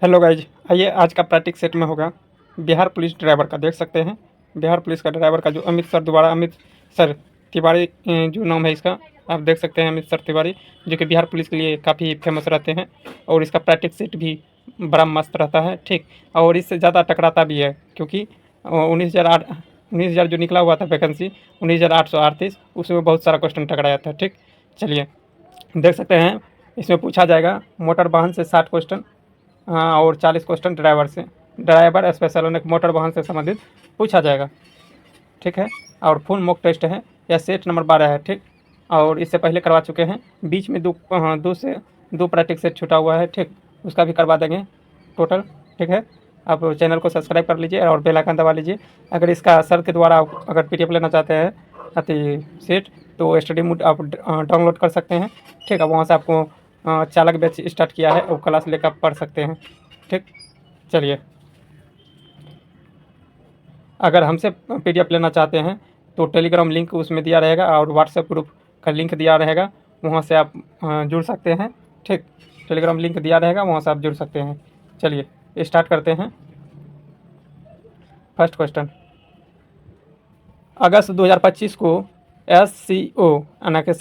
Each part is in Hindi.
हेलो गाइज, आइए आज का प्रैक्टिस सेट में होगा बिहार पुलिस ड्राइवर का। देख सकते हैं बिहार पुलिस का ड्राइवर का जो अमित सर दोबारा अमित सर तिवारी जो नाम है इसका, आप देख सकते हैं अमित सर तिवारी, जो कि बिहार पुलिस के लिए काफ़ी फेमस रहते हैं। और इसका प्रैक्टिस सेट भी बड़ा मस्त रहता है, ठीक। और इससे ज़्यादा टकराता भी है, क्योंकि 19,000 जो निकला हुआ था वैकेंसी 19,838, उसमें बहुत सारा क्वेश्चन टकराया था, ठीक। चलिए देख सकते हैं, इसमें पूछा जाएगा मोटर वाहन से 60 क्वेश्चन, हाँ, और 40 क्वेश्चन ड्राइवर से। ड्राइवर स्पेशल उन्हें मोटर वाहन से संबंधित पूछा जाएगा, ठीक है। और फुल मॉक टेस्ट है, यह सेट नंबर 12 है, ठीक। और इससे पहले करवा चुके हैं, बीच में दो प्रैक्टिस सेट छूटा हुआ है, ठीक। उसका भी करवा देंगे टोटल, ठीक है। आप चैनल को सब्सक्राइब कर लीजिए और बेल आइकन दबा लीजिए। अगर इसका सर के द्वारा आप अगर पीडीएफ लेना चाहते हैं अति सेट, तो स्टडी मोड आप डाउनलोड कर सकते हैं, ठीक है। वहाँ से आपको चालक बैच स्टार्ट किया है, वो क्लास लेकर पढ़ सकते हैं, ठीक। चलिए, अगर हमसे पीडीएफ लेना चाहते हैं तो टेलीग्राम लिंक उसमें दिया रहेगा और व्हाट्सएप ग्रुप का लिंक दिया रहेगा, वहाँ से आप जुड़ सकते हैं, ठीक। टेलीग्राम लिंक दिया रहेगा, वहाँ से आप जुड़ सकते हैं। चलिए स्टार्ट करते हैं। फर्स्ट क्वेश्चन, अगस्त 2025 को SCO यानी कि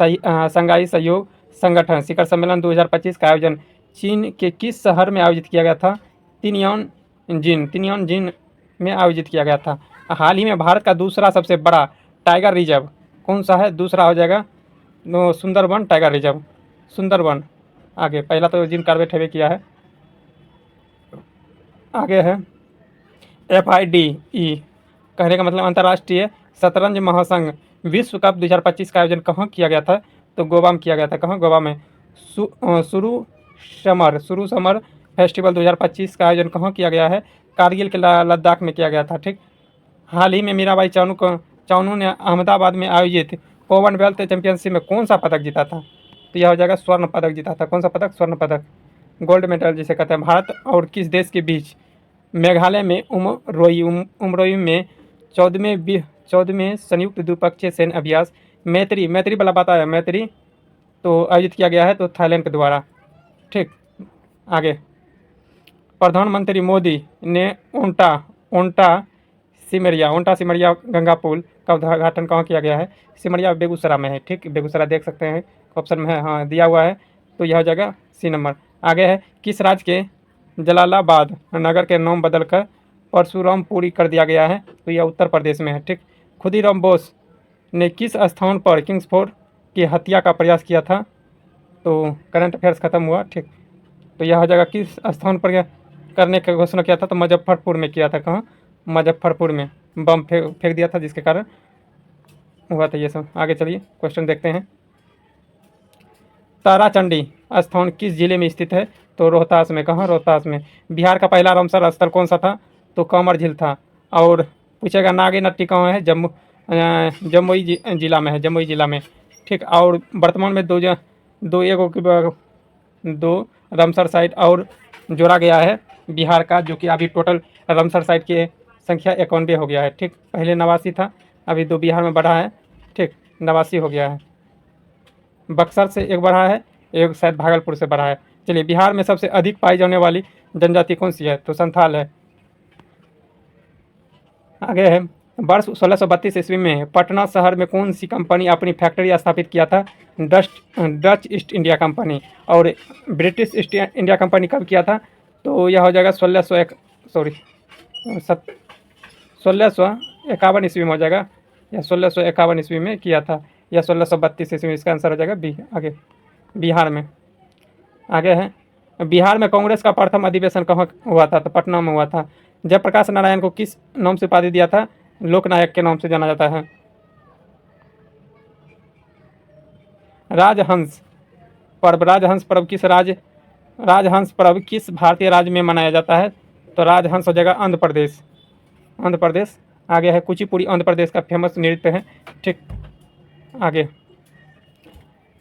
शंघाई सहयोग संगठन शिखर सम्मेलन 2025 का आयोजन चीन के किस शहर में आयोजित किया गया था? तिनयानजिन में आयोजित किया गया था। हाल ही में भारत का दूसरा सबसे बड़ा टाइगर रिजर्व कौन सा है? दूसरा हो जाएगा सुंदरबन टाइगर रिजर्व, सुंदरबन। आगे पहला तो जिम कार्बेट हैवे किया है। आगे है FIDE, कहने का मतलब अंतर्राष्ट्रीय शतरंज महासंघ विश्व कप 2025 का आयोजन कहाँ किया गया था? तो गोवा में किया गया था। कहाँ? गोवा में। शुरू समर फेस्टिवल 2025 का आयोजन कहाँ किया गया है? कारगिल के लद्दाख में किया गया था, ठीक। हाल ही में मीराबाई चानू ने अहमदाबाद में आयोजित कॉमनवेल्थ चैंपियनशिप में कौन सा पदक जीता था? तो यह हो जाएगा स्वर्ण पदक जीता था। कौन सा पदक? स्वर्ण पदक, गोल्ड मेडल जिसे कहते हैं। भारत और किस देश के बीच मेघालय में उमरोई में 14वें संयुक्त द्विपक्षीय सैन्य अभ्यास मैत्री वाला पता है, मैत्री तो आयोजित किया गया है, तो थाईलैंड के द्वारा, ठीक। आगे, प्रधानमंत्री मोदी ने ओंटा सिमरिया गंगा पुल का उद्घाटन कहाँ किया गया है? सिमरिया बेगूसराय में है, ठीक। बेगूसराय देख सकते हैं, ऑप्शन में है, हाँ दिया हुआ है, तो यह हो जाएगा सी नंबर। आगे है, किस राज्य के जलालाबाद नगर के नाम बदलकर परशुरामपुरी कर दिया गया है? तो यह उत्तर प्रदेश में है, ठीक। खुदीराम बोस ने किस स्थान पर किंग्सफोर्ड की हत्या का प्रयास किया था? तो करंट अफेयर्स खत्म हुआ, ठीक। तो यह हो जाएगा किस स्थान पर करने का घोषणा किया था? तो मुजफ्फरपुर में किया था। कहाँ? मुजफ्फरपुर में बम फेंक दिया था, जिसके कारण हुआ था ये सब। आगे चलिए क्वेश्चन देखते हैं। ताराचंडी स्थान किस जिले में स्थित है? तो रोहतास में। कहाँ? रोहतास में। बिहार का पहला रामसर स्थल कौन सा था? तो कांवर झील था। और पूछेगा नागे नट्टी कहाँ है? जमुई जिला में है, जमुई जिला में, ठीक। और वर्तमान में दो रामसर साइट और जोड़ा गया है बिहार का, जो कि अभी टोटल रामसर साइट की संख्या 91 हो गया है, ठीक। पहले 89 था, अभी 2 बिहार में बढ़ा है, ठीक, 89 हो गया है। बक्सर से एक बढ़ा है, एक शायद भागलपुर से बढ़ा है। चलिए, बिहार में सबसे अधिक पाई जाने वाली जनजाति कौन सी है? तो संथाल है। आगे है, वर्ष 1632 ईस्वी में पटना शहर में कौन सी कंपनी अपनी फैक्ट्री स्थापित किया था? Dutch east India company. और ब्रिटिश ईस्ट इंडिया कंपनी कब किया था? तो यह हो जाएगा 1651 ईस्वी में हो जाएगा, या 1651 ईस्वी में किया था, या 1632 ईस्वी में। इसका आंसर हो जाएगा बी। आगे बिहार में। आगे है, बिहार में कांग्रेस का प्रथम अधिवेशन कहाँ हुआ था? तो पटना में हुआ था। जयप्रकाश नारायण को किस नाम से उपाधि दिया था? लोकनायक के नाम से जाना जाता है। राजहंस पर्व किस भारतीय राज्य में मनाया जाता है? तो राजहंस हो जाएगा आंध्र प्रदेश। आगे है, कुचिपुड़ी आंध्र प्रदेश का फेमस नृत्य है, ठीक। आगे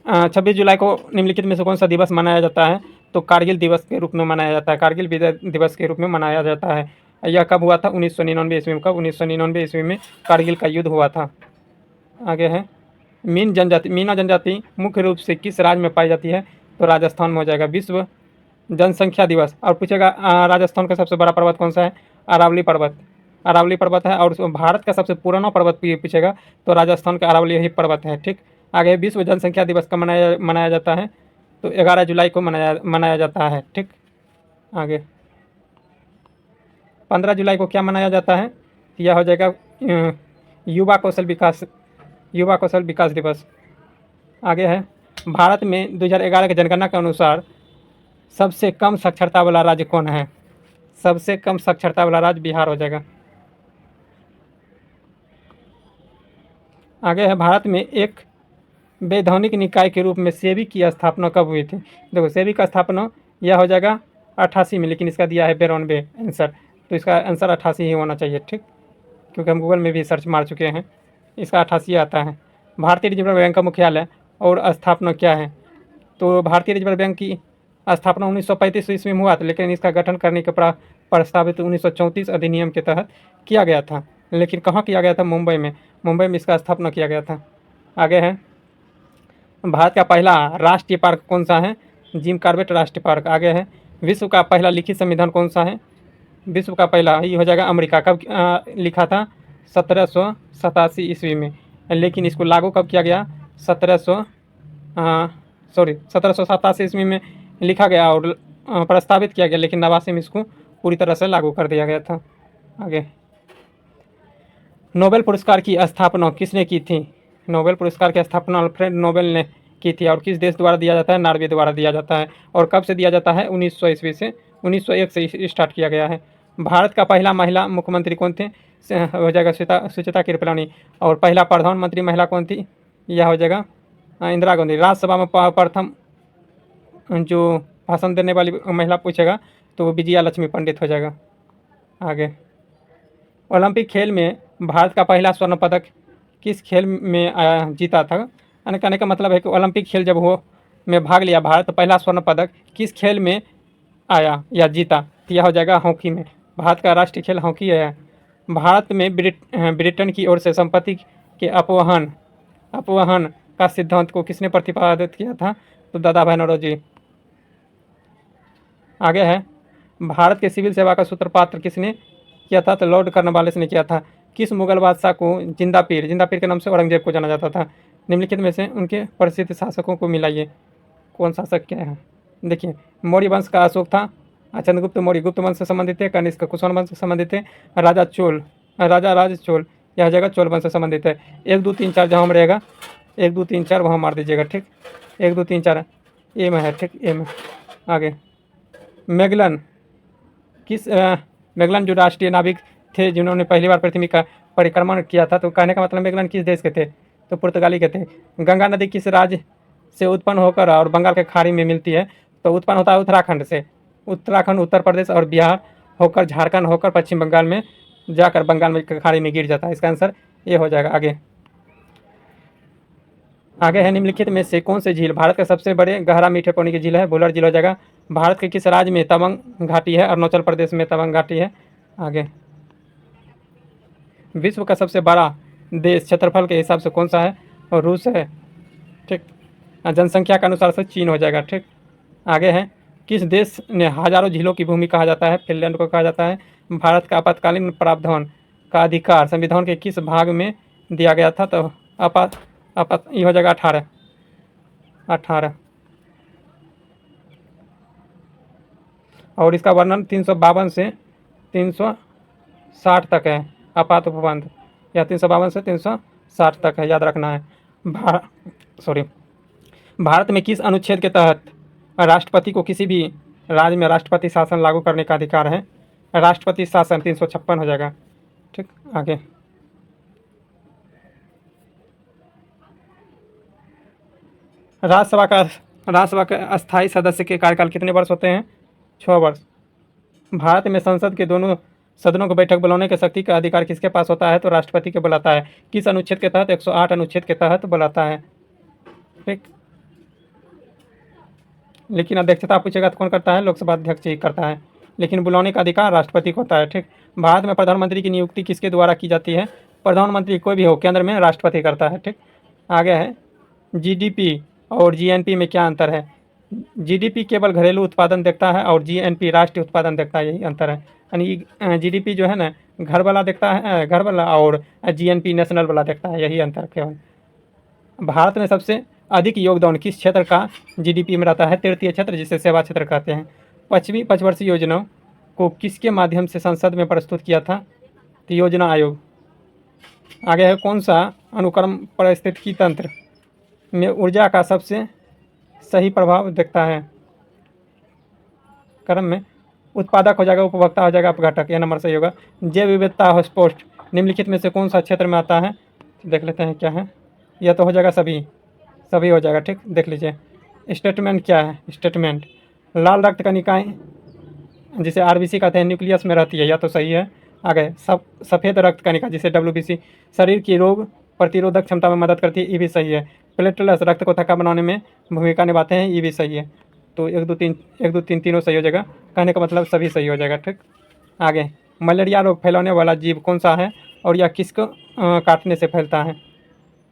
26 जुलाई को निम्नलिखित में से कौन सा दिवस मनाया जाता है? तो कारगिल दिवस के रूप में मनाया जाता है, कारगिल विजय दिवस के रूप में मनाया जाता है। यह कब हुआ था? 1999 ईस्वी में। कब? 1999 ईस्वी में कारगिल का युद्ध हुआ था। आगे है, मीना जनजाति मुख्य रूप से किस राज्य में पाई जाती है? तो राजस्थान में हो जाएगा। जनसंख्या दिवस। और पूछेगा राजस्थान का सबसे बड़ा पर्वत कौन सा है? अरावली पर्वत। अरावली पर्वत है। और भारत का सबसे पुराना पर्वत पूछेगा तो राजस्थान का अरावली ही पर्वत है। ठीक। आगे विश्व जनसंख्या दिवस कब मनाया जाता है? तो 11 जुलाई को मनाया जाता है। ठीक। आगे 15 जुलाई को क्या मनाया जाता है? यह हो जाएगा युवा कौशल विकास दिवस। आगे है भारत में 2011 की जनगणना के अनुसार सबसे कम साक्षरता वाला राज्य कौन है? सबसे कम साक्षरता वाला राज्य बिहार हो जाएगा। आगे है भारत में एक वैधानिक निकाय के रूप में सेबी की स्थापना कब हुई थी? देखो सेबी का स्थापना यह हो जाएगा 88 में, लेकिन इसका दिया है 92 आंसर, तो इसका आंसर 88 ही होना चाहिए। ठीक, क्योंकि हम गूगल में भी सर्च मार चुके हैं, इसका 88 आता है। भारतीय रिजर्व बैंक का मुख्यालय और स्थापना क्या है? तो भारतीय रिजर्व बैंक की स्थापना 1935 ईस्वी में हुआ था, लेकिन इसका गठन करने के प्रस्तावित 1934 अधिनियम के तहत किया गया था। लेकिन कहाँ किया गया था? मुंबई में। मुंबई में इसका स्थापना किया गया था। आगे है भारत का पहला राष्ट्रीय पार्क कौन सा है? जिम कॉर्बेट राष्ट्रीय पार्क। आगे है विश्व का पहला लिखित संविधान कौन सा है? विश्व का पहला ये हो जाएगा अमेरिका। कब लिखा था? 1787 ईस्वी में। लेकिन इसको लागू कब किया गया? 1787 ईस्वी में लिखा गया और प्रस्तावित किया गया, लेकिन 89 में इसको पूरी तरह से लागू कर दिया गया था। आगे नोबेल पुरस्कार की स्थापना किसने की थी? नोबेल पुरस्कार की स्थापना अल्फ्रेड नोबेल ने की थी। और किस देश द्वारा दिया जाता है? नॉर्वे द्वारा दिया जाता है। और कब से दिया जाता है? 1900 ईस्वी से, 1901 से स्टार्ट किया गया है। भारत का पहला महिला मुख्यमंत्री कौन थे? हो जाएगा सुचिता कृपलानी। और पहला प्रधानमंत्री महिला कौन थी? यह हो जाएगा इंदिरा गांधी। राज्यसभा में प्रथम जो भाषण देने वाली महिला पूछेगा तो वो विजया लक्ष्मी पंडित हो जाएगा। आगे ओलंपिक खेल में भारत का पहला स्वर्ण पदक किस खेल में जीता था? कहने का मतलब है कि ओलंपिक खेल जब हो में भाग लिया भारत, तो पहला स्वर्ण पदक किस खेल में आया या जीता? तो यह हो जाएगा हॉकी में। भारत का राष्ट्रीय खेल हॉकी है। भारत में ब्रिटेन की ओर से संपत्ति के अपवहन का सिद्धांत को किसने प्रतिपादित किया था? तो दादा भाई नौरोजी। आगे है भारत के सिविल सेवा का सूत्रपात किसने किया था? तो लॉर्ड कॉर्नवालिस ने किया था। किस मुगल बादशाह को जिंदा पीर के नाम से औरंगजेब को जाना जाता था? निम्नलिखित में से उनके प्रसिद्ध शासकों को मिलाइए। कौन शासक क्या है? देखिए मौर्य वंश का अशोक था, चंद्रगुप्त मौर्य गुप्त वंश से संबंधित थे, कनिष्क कुषाण वंश से संबंधित है, राजा राज चोल यह जगह चोल वंश से संबंधित है। 1 2 3 4 जहाँ हम रहेगा 1 2 3 4 वहाँ मार दीजिएगा। ठीक, 1 2 3 4 ए में है। ठीक, ए में। आगे मैगलन जो राष्ट्रीय नाविक थे जिन्होंने पहली बार पृथ्वी का परिक्रमण किया था, तो कहने का मतलब मैगलन किस देश के थे? तो पुर्तगाली के थे। गंगा नदी किस राज्य से उत्पन्न होकर और बंगाल के खाड़ी में मिलती है? तो उत्पन्न होता है उत्तराखंड से। उत्तराखंड, उत्तर प्रदेश और बिहार होकर झारखंड होकर पश्चिम बंगाल में जाकर बंगाल में खाड़ी में गिर जाता है। इसका आंसर ये हो जाएगा। आगे है निम्नलिखित में से कौन से झील भारत के सबसे बड़े गहरा मीठे पानी की झील है? वुलर झील हो जाएगा। भारत के किस राज्य में तवांग घाटी है? अरुणाचल प्रदेश में तवांग घाटी है। आगे विश्व का सबसे बड़ा देश क्षेत्रफल के हिसाब से कौन सा है? और रूस है। ठीक, जनसंख्या के अनुसार से चीन हो जाएगा। ठीक, आगे है किस देश ने हजारों झीलों की भूमि कहा जाता है? फिनलैंड को कहा जाता है। भारत का आपातकालीन प्रावधान का अधिकार संविधान के किस भाग में दिया गया था? तो ये हो जाएगा 18। और इसका वर्णन 352 से 360 तक है। आपात उपबंध या 352 से 360 तक है, याद रखना है। भारत में किस अनुच्छेद के तहत राष्ट्रपति को किसी भी राज्य में राष्ट्रपति शासन लागू करने का अधिकार है? राष्ट्रपति शासन 356 हो जाएगा। ठीक, आगे राज्यसभा के अस्थायी सदस्य के कार्यकाल कितने वर्ष होते हैं? 6 वर्ष। भारत में संसद के दोनों सदनों को बैठक बुलाने के शक्ति का अधिकार किसके पास होता है? तो राष्ट्रपति के बुलाता है। किस अनुच्छेद के तहत? 108 अनुच्छेद के तहत बुलाता है। ठीक, लेकिन अध्यक्षता पूछेगा तो कौन करता है? लोकसभा अध्यक्ष ही करता है, लेकिन बुलाने का अधिकार राष्ट्रपति को होता है। ठीक, भारत में प्रधानमंत्री की नियुक्ति किसके द्वारा की जाती है? प्रधानमंत्री कोई भी हो, केंद्र में राष्ट्रपति करता है। ठीक, आगे है जीडीपी और जीएनपी में क्या अंतर है? जीडीपी केवल घरेलू उत्पादन देखता है और जीएनपी राष्ट्रीय उत्पादन देखता है, यही अंतर है। यानी जीडीपी जो है ना घर वाला देखता है, घर वाला, और जीएनपी नेशनल वाला देखता है, यही अंतर केवल। भारत में सबसे अधिक योगदान किस क्षेत्र का जीडीपी में रहता है? तृतीय क्षेत्र, जिसे सेवा क्षेत्र कहते हैं। पश्चिमी पंचवर्षीय योजना को किसके माध्यम से संसद में प्रस्तुत किया था? तो योजना आयोग। आगे है, कौन सा अनुक्रम पारिस्थितिकी तंत्र में ऊर्जा का सबसे सही प्रभाव देखता है? क्रम में उत्पादक हो जाएगा, उपभोक्ता हो जाएगा, अपघटक, यह नंबर सही होगा। जैव विविधता हॉटस्पॉट निम्नलिखित में से कौन सा क्षेत्र में आता है? देख लेते हैं क्या है, यह तो हो जाएगा सभी हो जाएगा, ठीक। देख लीजिए स्टेटमेंट क्या है। स्टेटमेंट, लाल रक्त कणिकाएँ जिसे आरबीसी कहते हैं न्यूक्लियस में रहती है, यह तो सही है। आगे सफ़ेद रक्त कणिका जिसे डब्ल्यूबीसी शरीर की रोग प्रतिरोधक क्षमता में मदद करती है, ये भी सही है। प्लेटलेट्स रक्त को थक्का बनाने में भूमिका निभाते हैं, ये भी सही है। तो 1 2 3 तीनों सही हो जाएगा, कहने का मतलब सभी सही हो जाएगा, ठीक। आगे, मलेरिया रोग फैलाने वाला जीव कौन सा है और यह किसको काटने से फैलता है?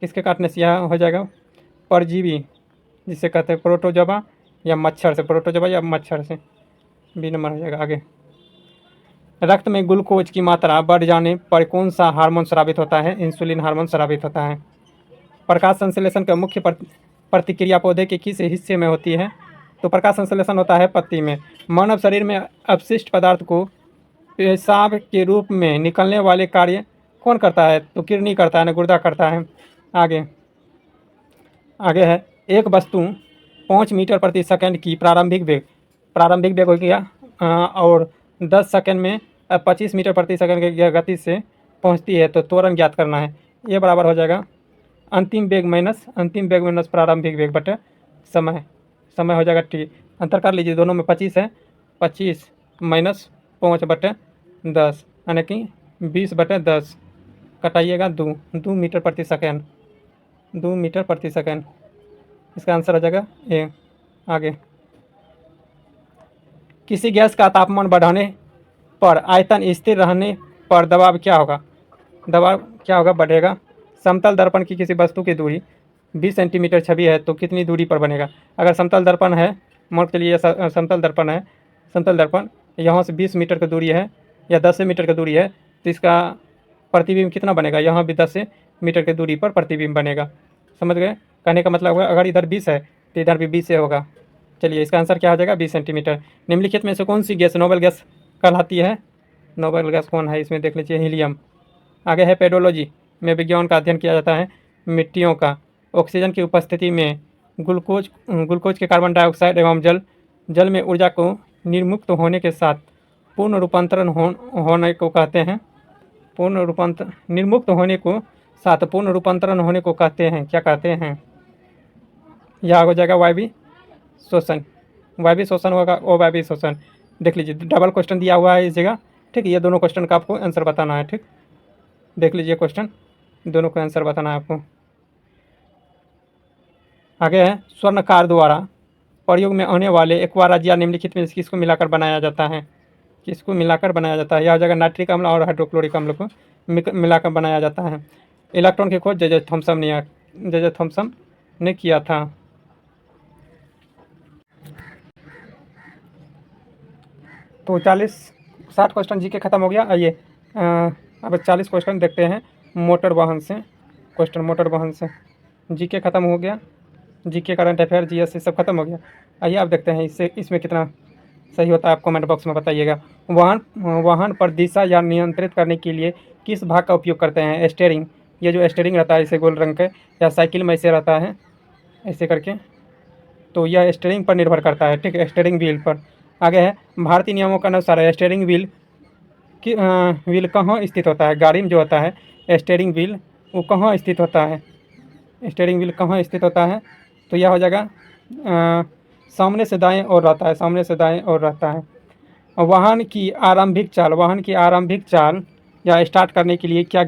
किसके काटने से यह हो जाएगा? परजीवी जिसे कहते हैं प्रोटोजोआ या मच्छर से, प्रोटोजोआ या मच्छर से, बी नंबर हो जाएगा। आगे, रक्त में ग्लूकोज की मात्रा बढ़ जाने पर कौन सा हार्मोन स्रावित होता है? इंसुलिन हार्मोन स्रावित होता है। प्रकाश संश्लेषण का मुख्य प्रतिक्रिया पौधे के किस हिस्से में होती है? तो प्रकाश संश्लेषण होता है पत्ती में। मानव शरीर में अपशिष्ट पदार्थ को पेशाब के रूप में निकलने वाले कार्य कौन करता है? तो किडनी करता है ना, गुर्दा करता है। आगे है, एक वस्तु 5 मीटर प्रति सेकंड की प्रारंभिक वेग हो गया और 10 सेकंड में 25 मीटर प्रति सेकंड की गति से पहुंचती है, तो त्वरण ज्ञात करना है। ये बराबर हो जाएगा अंतिम वेग माइनस प्रारंभिक वेग बटे समय हो जाएगा टी। अंतर कर लीजिए, दोनों में 25 है, 25 माइनस 5 बटे 10 यानी कि 20 बटे 10, कटाइएगा 2 मीटर प्रति सेकंड, 2 मीटर प्रति सेकंड, इसका आंसर हो जाएगा ए। आगे, किसी गैस का तापमान बढ़ाने पर आयतन स्थिर रहने पर दबाव क्या होगा? बढ़ेगा। समतल दर्पण की किसी वस्तु की दूरी 20 सेंटीमीटर छवि है तो कितनी दूरी पर बनेगा? अगर समतल दर्पण है, मान के लिए समतल दर्पण यहाँ से 20 मीटर की दूरी है या 10 मीटर की दूरी है, तो इसका प्रतिबिंब कितना बनेगा? यहाँ भी 10 मीटर की दूरी पर प्रतिबिंब बनेगा। समझ गए? कहने का मतलब होगा अगर इधर 20 है तो इधर भी 20 से होगा। चलिए, इसका आंसर क्या हो जाएगा? 20 सेंटीमीटर। निम्नलिखित में से कौन सी गैस नोबेल गैस कहलाती है? नोबेल गैस कौन है इसमें? देख लीजिए, हीलियम। आगे है, पेडोलॉजी में विज्ञान का अध्ययन किया जाता है मिट्टियों का। ऑक्सीजन की उपस्थिति में ग्लूकोज के कार्बन डाइऑक्साइड एवं जल में ऊर्जा को निर्मुक्त होने के साथ पूर्ण रूपांतरण होने को कहते हैं। निर्मुक्त होने को साथ पूर्ण रूपांतरण होने को कहते हैं, क्या कहते हैं? यह हो जाएगा वायवीय शोषण होगा, अवायवीय शोषण। देख लीजिए, डबल क्वेश्चन दिया हुआ है इस जगह, ठीक है। ये दोनों क्वेश्चन का आपको आंसर बताना है, ठीक। देख लीजिए क्वेश्चन, दोनों का आंसर बताना है आपको। आगे है, स्वर्णकार द्वारा प्रयोग में आने वाले एक्वा राज्य निम्नलिखित में किसको मिलाकर बनाया जाता है? किसको मिलाकर बनाया जाता है? यह हो जाएगा नाइट्रिक अम्ल और हाइड्रोक्लोरिक अम्ल को मिलाकर बनाया जाता है। इलेक्ट्रॉन की खोज जे थॉमसन ने किया था। तो 60 क्वेश्चन जीके खत्म हो गया। आइए अब 40 क्वेश्चन देखते हैं मोटर वाहन से। जीके खत्म हो गया, जीके करंट अफेयर जीएस सब खत्म हो गया। आइए आप देखते हैं इसमें कितना सही होता है, आप कमेंट बॉक्स में बताइएगा। वाहन पर दिशा या नियंत्रित करने के लिए किस भाग का उपयोग करते हैं? स्टीयरिंग। ये जो स्टीयरिंग रहता है इसे गोल रंग के, या साइकिल में ऐसे रहता है ऐसे करके, तो यह स्टीयरिंग पर निर्भर करता है, ठीक है, स्टीयरिंग व्हील पर। आगे है, भारतीय नियमों के अनुसार स्टीयरिंग व्हील कहाँ स्थित होता है? गाड़ी में जो होता है स्टीयरिंग व्हील वो कहाँ स्थित होता है? स्टीयरिंग व्हील कहाँ स्थित होता है? तो यह हो जाएगा सामने से दाएं और रहता है। वाहन की आरंभिक चाल या स्टार्ट करने के लिए क्या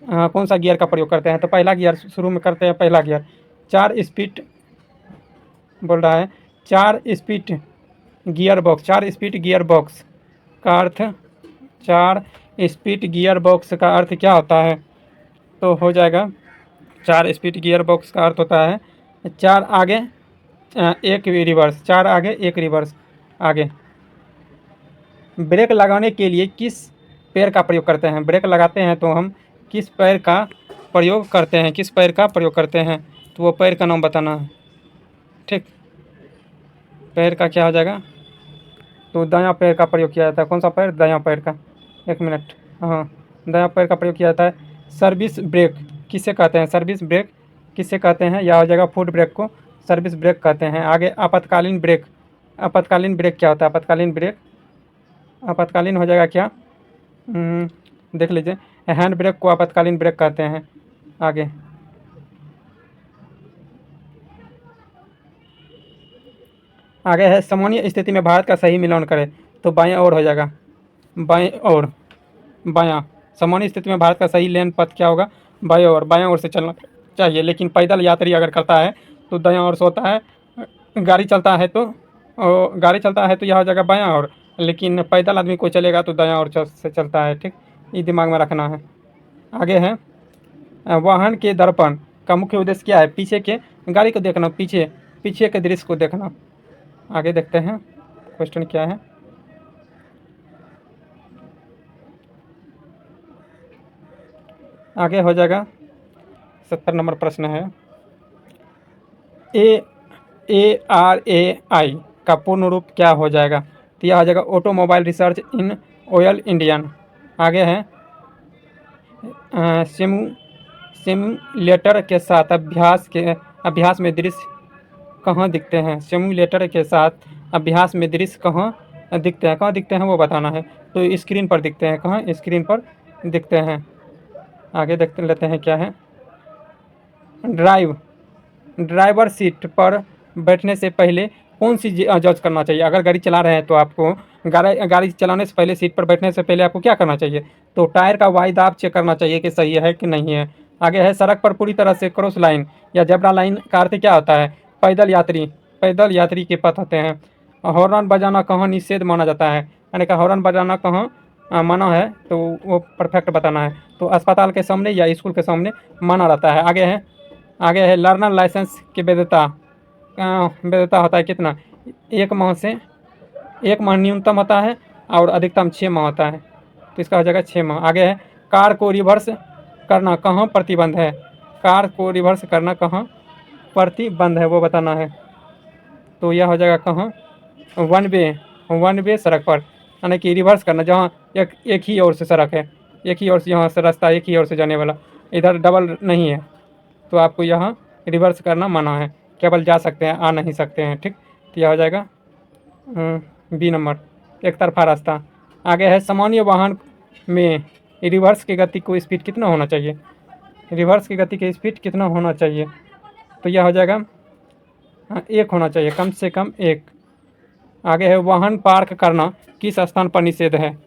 कौन सा गियर का प्रयोग करते हैं? तो पहला गियर शुरू में करते हैं, पहला गियर। 4 स्पीड बोल रहा है, 4 स्पीड गियर बॉक्स का अर्थ 4 स्पीड गियर बॉक्स का अर्थ क्या होता है? तो हो जाएगा 4 स्पीड गियर बॉक्स का अर्थ होता है 4 आगे एक रिवर्स, 4 आगे, एक रिवर्स। आगे, ब्रेक लगाने के लिए किस पैर का प्रयोग करते हैं? ब्रेक लगाते हैं तो हम किस पैर का प्रयोग करते हैं? किस पैर का प्रयोग करते हैं? तो वो पैर का नाम बताना है। ठीक, पैर का क्या हो जाएगा? तो दायां पैर का प्रयोग किया जाता है। कौन सा पैर? दायां पैर का। एक मिनट, हाँ, दायां पैर का प्रयोग किया जाता है। सर्विस ब्रेक किसे कहते हैं? सर्विस ब्रेक किसे कहते हैं? यह हो जाएगा फुट ब्रेक को सर्विस ब्रेक कहते हैं। आगे, आपातकालीन ब्रेक। आपातकालीन ब्रेक क्या होता है? आपातकालीन ब्रेक, आपातकालीन हो जाएगा क्या? देख लीजिए, हैंड ब्रेक को आपातकालीन ब्रेक कहते हैं। आगे, आगे है सामान्य स्थिति में भारत का सही मिलान करें, तो बाएं ओर हो जाएगा। बाएं ओर, बायां। सामान्य स्थिति में भारत का सही लेन पथ क्या होगा? बाएं ओर, बाएं ओर से चलना चाहिए। लेकिन पैदल यात्री अगर करता है तो दायां ओर से होता है। गाड़ी चलता है तो गाड़ी चलता है तो यह हो जाएगा बायां ओर। लेकिन पैदल आदमी कोई चलेगा तो दायां ओर से चलता है। ठीक, ये दिमाग में रखना है। आगे है, वाहन के दर्पण का मुख्य उद्देश्य क्या है? पीछे के गाड़ी को देखना, पीछे पीछे के दृश्य को देखना। आगे देखते हैं क्वेश्चन क्या है। आगे हो जाएगा 70 नंबर प्रश्न है। ARAI का पूर्ण रूप क्या हो जाएगा? तो यह हो जाएगा automobile research in oil Indian. आगे है, सिमुलेटर के साथ अभ्यास में दृश्य कहाँ दिखते हैं? सिमुलेटर के साथ अभ्यास में दृश्य कहाँ दिखते हैं? कहाँ दिखते हैं वो बताना है। तो स्क्रीन पर दिखते हैं। कहाँ? स्क्रीन पर दिखते हैं। आगे देखते लेते हैं क्या है। ड्राइवर सीट पर बैठने से पहले कौन सी जांच करना चाहिए? अगर गाड़ी चला रहे हैं तो आपको गाड़ी चलाने से पहले, सीट पर बैठने से पहले आपको क्या करना चाहिए? तो टायर का वायु दाब चेक करना चाहिए कि सही है कि नहीं है। आगे है, सड़क पर पूरी तरह से क्रॉस लाइन या जेब्रा लाइन का अर्थ क्या होता है? पैदल यात्री के पथ होते हैं। हॉर्न बजाना कहाँ निषेध माना जाता है? यानी कि हॉर्न बजाना कहाँ माना है? तो वो परफेक्ट बताना है। तो अस्पताल के सामने या स्कूल के सामने माना रहता है। आगे है, लर्नर लाइसेंस की वैधता होता है कितना? 1 माह न्यूनतम होता है और अधिकतम 6 माह होता है। तो इसका हो जाएगा 6 माह। आगे है, कार को रिवर्स करना कहाँ प्रतिबंध है? कार को रिवर्स करना कहाँ प्रतिबंध है वो बताना है। तो यह हो जाएगा कहाँ? वन वे सड़क पर, यानी कि रिवर्स करना जहाँ एक ही ओर से सड़क है, एक ही ओर से, यहाँ से रास्ता एक ही ओर से जाने वाला, इधर डबल नहीं है, तो आपको यहाँ रिवर्स करना मना है। केवल जा सकते हैं, आ नहीं सकते हैं। ठीक, तो यह हो जाएगा बी नंबर, एक तरफा रास्ता। आगे है, सामान्य वाहन में रिवर्स की गति को स्पीड कितना होना चाहिए? रिवर्स की गति की स्पीड कितना होना चाहिए? तो यह हो जाएगा 1 होना चाहिए, कम से कम 1। आगे है, वाहन पार्क करना किस स्थान पर निषेध है?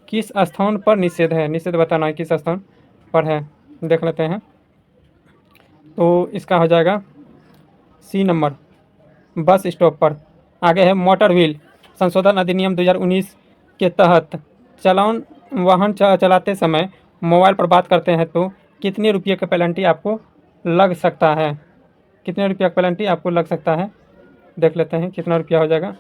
किस स्थान पर निषेध है? निषेध बताना है किस स्थान पर है। देख लेते हैं। तो इसका हो जाएगा सी नंबर, बस स्टॉप पर। आगे है, मोटर व्हील संशोधन अधिनियम 2019 के तहत वाहन चलाते समय मोबाइल पर बात करते हैं तो कितने रुपये का पेनल्टी आपको लग सकता है? कितने रुपये का पेनल्टी आपको लग सकता है? देख लेते हैं कितना रुपया हो जाएगा।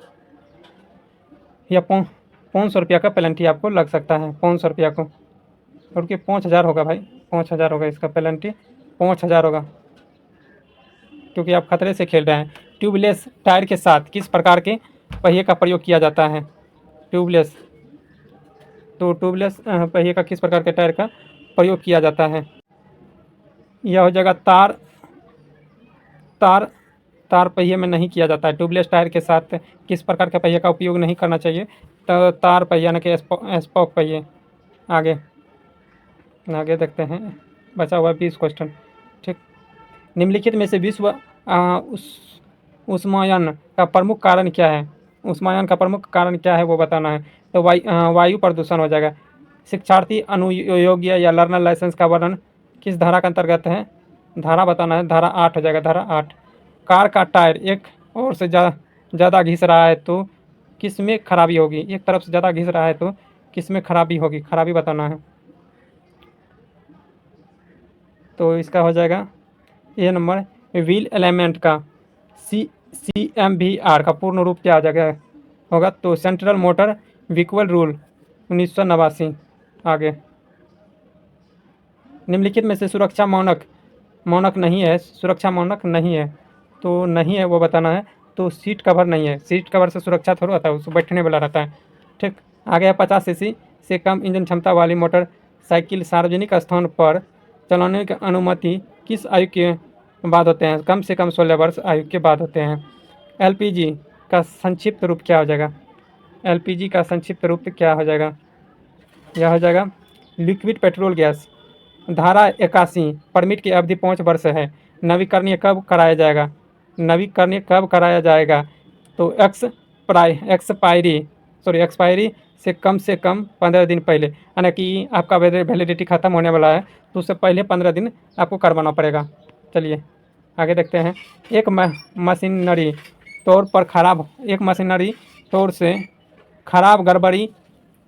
या 500 रुपया का पेनल्टी आपको लग सकता है। 500 रुपया को, रुकिए, 5000 होगा भाई, 5000 होगा इसका पेनल्टी, 5000 होगा, क्योंकि आप खतरे से खेल रहे हैं। ट्यूबलेस टायर के साथ किस प्रकार के पहिए का प्रयोग किया जाता है? ट्यूबलेस, तो ट्यूबलेस पहिए का किस प्रकार के टायर का प्रयोग किया जाता है? यह हो जाएगा तार पहिए में नहीं किया जाता है। ट्यूबलेस टायर के साथ किस प्रकार के पहिए का उपयोग नहीं करना चाहिए? तो तार पहिए, यानी कि स्पॉक पहिए। आगे देखते हैं, बचा हुआ 20 क्वेश्चन। ठीक, निम्नलिखित में से विश्व उष्मायन का प्रमुख कारण क्या है? उष्मायन का प्रमुख कारण क्या है वो बताना है। तो वायु प्रदूषण हो जाएगा। शिक्षार्थी अनुयोग्य या लर्नर लाइसेंस का वर्णन किस धारा के अंतर्गत है? धारा बताना है, धारा 8 हो जाएगा, धारा 8। कार का टायर एक ओर से ज़्यादा घिस रहा है तो किस में खराबी होगी? एक तरफ से ज़्यादा घिस रहा है तो किस में खराबी होगी? खराबी बताना है। तो इसका हो जाएगा ए नंबर, व्हील एलिमेंट का CMVR का पूर्ण रूप क्या आ जाएगा होगा? तो सेंट्रल मोटर व्हीकल रूल 1989। आगे, निम्नलिखित में से सुरक्षा मानक मानक नहीं है, सुरक्षा मानक नहीं है, तो नहीं है वो बताना है। तो सीट कवर नहीं है, सीट कवर से सुरक्षा थोड़ा होता है, उसको बैठने वाला रहता है। ठीक, आगे है 50 cc से कम इंजन क्षमता वाली मोटरसाइकिल सार्वजनिक स्थान पर चलाने की अनुमति किस आयु के बाद होते हैं? कम से कम 16 वर्ष आयु के बाद होते हैं। LPG का संक्षिप्त रूप क्या हो जाएगा? LPG का संक्षिप्त रूप क्या हो जाएगा? यह हो जाएगा लिक्विड पेट्रोल गैस। धारा 81 परमिट की अवधि 5 वर्ष है। नवीकरणीय कब कराया जाएगा? नवीकरणीय कब कराया जाएगा? तो एक्सपायरी से कम 15 दिन पहले, यानी कि आपका वैलिडिटी ख़त्म होने वाला है तो उससे पहले 15 दिन आपको करवाना पड़ेगा। चलिए आगे देखते हैं। मशीनरी तौर पर खराब एक मशीनरी तौर से खराब गड़बड़ी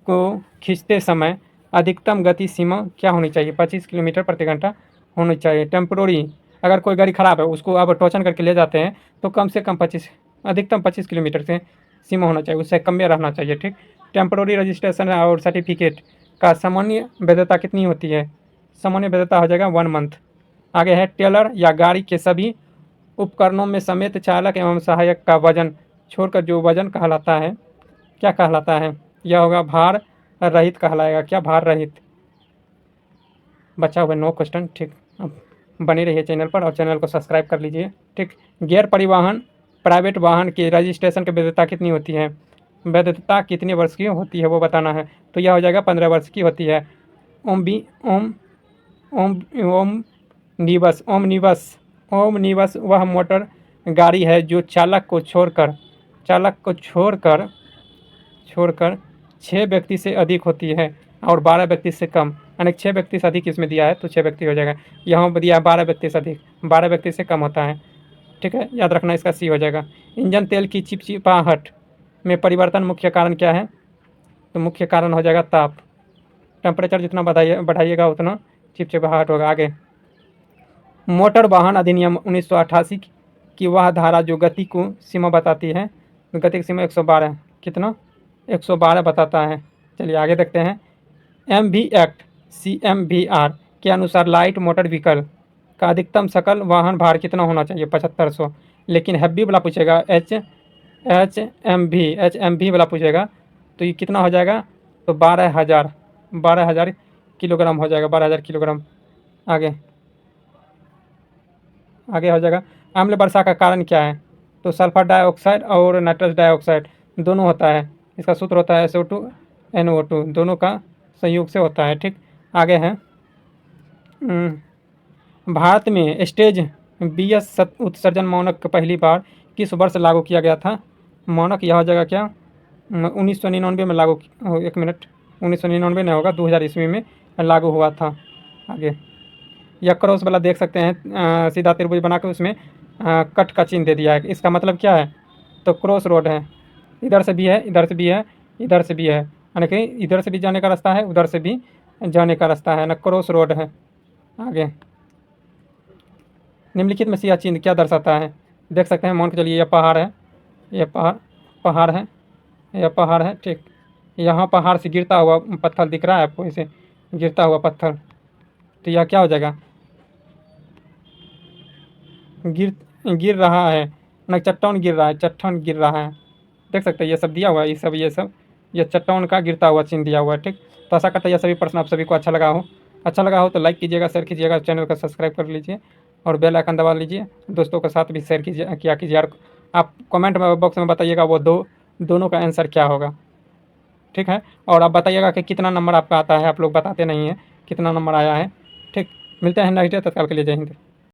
को खींचते समय अधिकतम गति सीमा क्या होनी चाहिए? 25 किलोमीटर प्रति घंटा होनी चाहिए। टेम्पोरी, अगर कोई गाड़ी ख़राब है उसको आप टोचन करके ले जाते हैं तो कम से कम 25 किलोमीटर से सीमा होना चाहिए, उससे कम में रहना चाहिए। ठीक, टेम्पोरी रजिस्ट्रेशन और सर्टिफिकेट का सामान्य वैधता कितनी होती है? सामान्य वैधता हो जाएगा 1 मंथ। आगे है टेलर या गाड़ी के सभी उपकरणों में समेत चालक एवं सहायक का वजन छोड़कर जो वजन कहलाता है क्या कहलाता है? यह होगा भार रहित कहलाएगा। क्या भार रहित? बचा हुआ 9 क्वेश्चन। ठीक, अब बने रहिए चैनल पर और चैनल को सब्सक्राइब कर लीजिए। ठीक, गियर परिवहन प्राइवेट वाहन की रजिस्ट्रेशन की वैधता कितनी होती है? वैधता कितने वर्ष की होती है वो बताना है। तो यह हो जाएगा 15 वर्ष की होती है। ओम बी ओम ओम ओम निबस वह मोटर गाड़ी है जो चालक को छोड़कर 6 व्यक्ति से अधिक होती है और 12 व्यक्ति से कम, यानी 6 व्यक्ति से अधिक इसमें दिया है तो 6 व्यक्ति हो जाएगा। यहाँ पर दिया है 12 व्यक्ति से अधिक, 12 व्यक्ति से कम होता है। ठीक है, याद रखना, इसका सी हो जाएगा। इंजन तेल की चिपचिपाहट में परिवर्तन मुख्य कारण क्या है? तो मुख्य कारण हो जाएगा ताप। टेम्परेचर जितना बढ़ाइएगा उतना चिपचिपाहट होगा। आगे, मोटर वाहन अधिनियम 1988 की वह धारा जो गति को सीमा बताती है, गति की सीमा 112 कितना 112 बताता है। चलिए आगे देखते हैं। MV एक्ट CMVR के अनुसार लाइट मोटर व्हीकल का अधिकतम सकल वाहन भार कितना होना चाहिए? 7500। लेकिन हैवी वाला पूछेगा, HMV वाला पूछेगा तो ये कितना हो जाएगा? तो 12,000 किलोग्राम हो जाएगा, 12,000 किलोग्राम। आगे हो जाएगा। अम्ल वर्षा का कारण क्या है? तो सल्फर डाइऑक्साइड और नाइट्रस डाइऑक्साइड दोनों होता है। इसका सूत्र होता है SO2 NO2, दोनों का संयोग से होता है। ठीक, आगे है भारत में स्टेज BS उत्सर्जन मानक पहली बार किस वर्ष लागू किया गया था? मानक यह हो जाएगा क्या 1999 में लागू, 1 मिनट, 1999 नहीं होगा, 2000 ईस्वी में लागू हुआ था। आगे या क्रॉस वाला देख सकते हैं, सीधा त्रिभुज बना के उसमें कट का चिन्ह दे दिया है। इसका मतलब क्या है? तो क्रॉस रोड है, इधर से भी है, इधर से भी है, इधर से भी है, यानी कि इधर से भी जाने का रास्ता है, उधर से भी जाने का रास्ता है ना, क्रॉस रोड है। आगे, निम्नलिखित में से यह चिन्ह क्या दर्शाता है? देख सकते हैं, मान के चलिए यह पहाड़ है, यह पहाड़ है, यह पहाड़ है। ठीक, यहाँ पहाड़ से गिरता हुआ पत्थर दिख रहा है आपको, इसे गिरता हुआ पत्थर, तो यह क्या हो जाएगा? गिर रहा है ना, चट्टान गिर रहा है, चट्टान गिर रहा है। देख सकते हैं ये सब दिया हुआ है, ये चट्टान का गिरता हुआ चिन्ह दिया हुआ है। ठीक, तो आशा करता है यह सभी प्रश्न आप सभी को अच्छा लगा हो तो लाइक कीजिएगा, शेयर कीजिएगा, चैनल को सब्सक्राइब कर लीजिए और बेल आइकन दबा लीजिए। दोस्तों के साथ भी शेयर कीजिए और आप कमेंट बॉक्स में बताइएगा वो दोनों का आंसर क्या होगा। ठीक है, और आप बताइएगा कि कितना नंबर आपका आता है, आप लोग बताते नहीं हैं कितना नंबर आया है। ठीक, मिलते हैं नेक्स्ट डे, तत्काल के लिए जय हिंद।